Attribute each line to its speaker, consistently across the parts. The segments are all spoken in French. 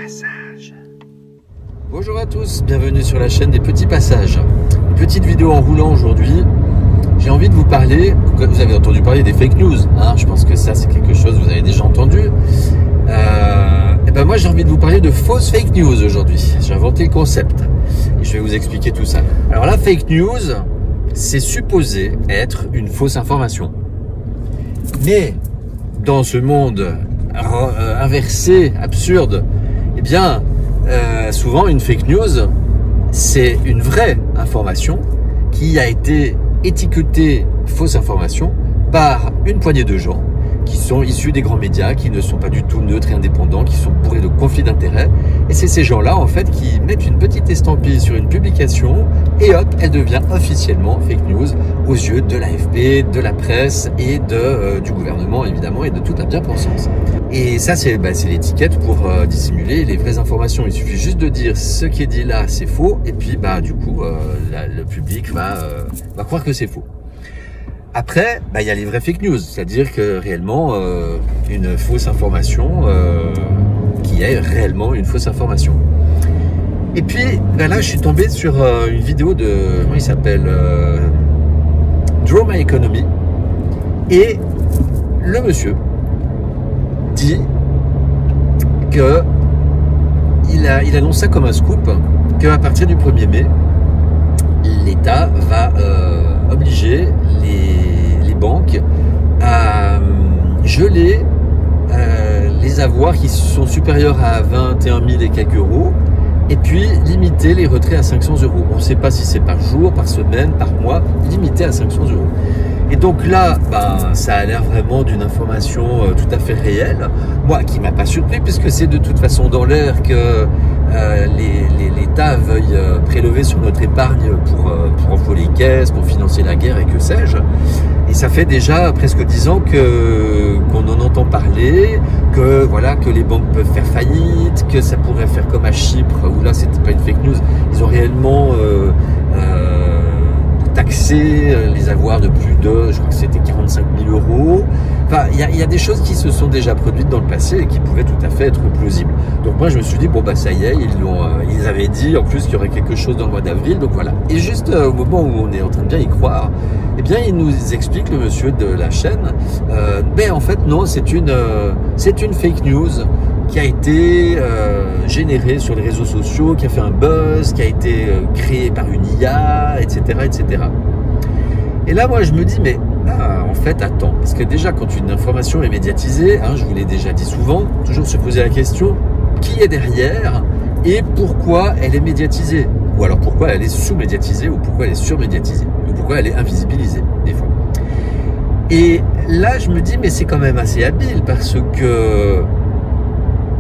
Speaker 1: passages. Bonjour à tous, bienvenue sur la chaîne des petits passages. Une petite vidéo en roulant aujourd'hui. J'ai envie de vous parler, vous avez entendu parler des fake news, hein, je pense que ça c'est quelque chose que vous avez déjà entendu. Et ben moi j'ai envie de vous parler de fausses fake news aujourd'hui. J'ai inventé le concept et je vais vous expliquer tout ça. Alors la fake news, c'est supposé être une fausse information. Mais dans ce monde inversé, absurde, eh bien souvent une fake news, c'est une vraie information qui a été étiquetée fausse information par une poignée de gens qui sont issus des grands médias, qui ne sont pas du tout neutres et indépendants, qui sont bourrés de conflits d'intérêts. Et c'est ces gens-là, en fait, qui mettent une petite estampille sur une publication et hop, elle devient officiellement fake news aux yeux de l'AFP, de la presse et du gouvernement, évidemment, et de toute la bien-pensance. Et ça, c'est l'étiquette pour dissimuler les vraies informations. Il suffit juste de dire ce qui est dit là, c'est faux, et puis du coup, le public va croire que c'est faux. Après, il y a les vraies fake news, c'est-à-dire que réellement, une fausse information qui est réellement une fausse information. Et puis, là, je suis tombé sur une vidéo de, comment il s'appelle, Draw My Economy, et le monsieur dit que il annonce ça comme un scoop, qu'à partir du 1er mai, l'État va obliger les banques à geler les avoirs qui sont supérieurs à 21 000 et quelques euros, et puis limiter les retraits à 500 euros. On ne sait pas si c'est par jour, par semaine, par mois, limité à 500 euros. Et donc là, ça a l'air vraiment d'une information tout à fait réelle. Moi, qui m'a pas surpris, puisque c'est de toute façon dans l'air que l'État veuille prélever sur notre épargne pour enfler les caisses, pour financer la guerre et que sais-je. Et ça fait déjà presque 10 ans qu'on en entend parler, que les banques peuvent faire faillite, que ça pourrait faire comme à Chypre, où là c'était pas une fake news, ils ont réellement taxer les avoirs de plus de, je crois que c'était 45 000 euros. Enfin, il y a des choses qui se sont déjà produites dans le passé et qui pouvaient tout à fait être plausibles. Donc moi, je me suis dit, ça y est, ils avaient dit en plus qu'il y aurait quelque chose dans le mois d'avril, donc voilà. Et juste au moment où on est en train de bien y croire, eh bien, il nous explique, le monsieur de la chaîne, en fait, non, c'est une fake news qui a été généré sur les réseaux sociaux, qui a fait un buzz, qui a été créé par une IA, etc., etc. Et là, moi, je me dis, en fait, attends, parce que déjà, quand une information est médiatisée, je vous l'ai déjà dit souvent, toujours se poser la question, qui est derrière et pourquoi elle est médiatisée? Ou alors pourquoi elle est sous-médiatisée, ou pourquoi elle est sur-médiatisée, ou pourquoi elle est invisibilisée, des fois. Et là, je me dis, mais c'est quand même assez habile, parce que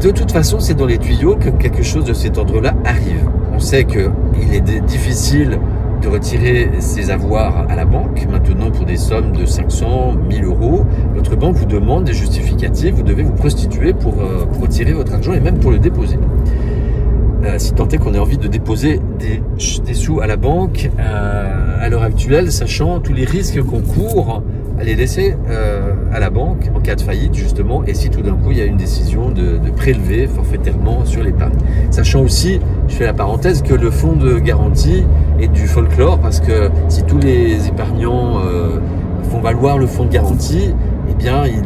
Speaker 1: de toute façon, c'est dans les tuyaux que quelque chose de cet ordre-là arrive. On sait qu'il est difficile de retirer ses avoirs à la banque. Maintenant, pour des sommes de 500, 1000 euros, votre banque vous demande des justificatifs. Vous devez vous prostituer pour retirer votre argent et même pour le déposer. Si tant est qu'on ait envie de déposer des sous à la banque, à l'heure actuelle, sachant tous les risques qu'on court à les laisser à la banque en cas de faillite, justement, et si tout d'un coup il y a une décision de prélever forfaitairement sur l'épargne. Sachant aussi, je fais la parenthèse, que le fonds de garantie est du folklore, parce que si tous les épargnants font valoir le fonds de garantie, eh bien il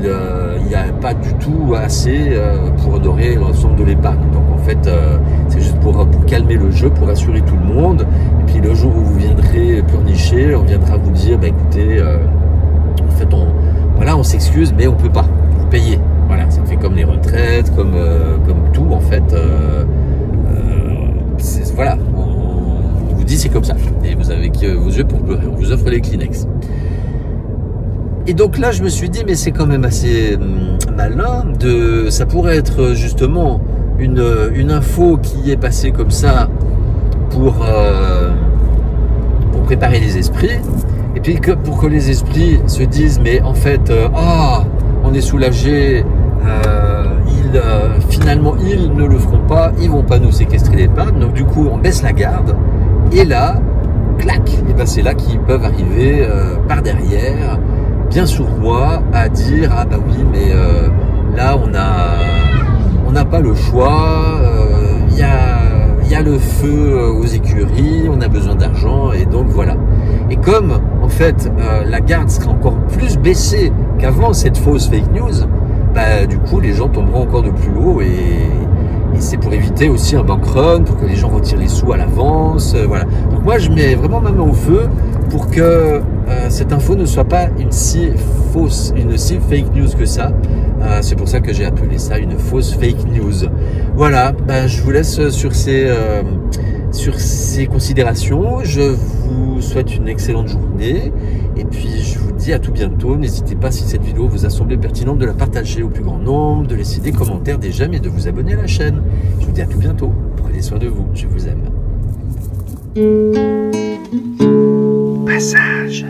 Speaker 1: n'y a pas du tout assez pour honorer l'ensemble de l'épargne. Donc en fait, c'est juste pour calmer le jeu, pour rassurer tout le monde. Et puis le jour où vous viendrez pleurnicher, on viendra vous dire, écoutez, en fait, on s'excuse, mais on peut pas vous payer. Voilà, ça fait comme les retraites, comme tout, en fait. Voilà, on vous dit c'est comme ça. Et vous avez que vos yeux pour pleurer. On vous offre les Kleenex. Et donc là, je me suis dit, mais c'est quand même assez malin. Ça pourrait être justement une info qui est passée comme ça pour préparer les esprits. Et puis pour que les esprits se disent, mais en fait, on est soulagé, finalement ils ne le feront pas, ils vont pas nous séquestrer l'épargne, donc du coup on baisse la garde, et là, clac, et c'est là qu'ils peuvent arriver par derrière, bien sournois, à dire, oui, mais là on n'a pas le choix, y a le feu aux écuries, on a besoin d'argent et donc voilà. Et comme en fait la garde sera encore plus baissée qu'avant cette fausse fake news, bah, du coup les gens tomberont encore de plus haut et c'est pour éviter aussi un bank run, pour que les gens retirent les sous à l'avance, voilà. Donc moi je mets vraiment ma main au feu pour que cette info ne soit pas une si fausse, une si fake news que ça. C'est pour ça que j'ai appelé ça une fausse fake news. Voilà, ben, je vous laisse sur ces considérations. Je vous souhaite une excellente journée et puis je vous dis à tout bientôt. N'hésitez pas, si cette vidéo vous a semblé pertinente, de la partager au plus grand nombre, de laisser des commentaires, des j'aime et de vous abonner à la chaîne. Je vous dis à tout bientôt. Prenez soin de vous, je vous aime. Passage.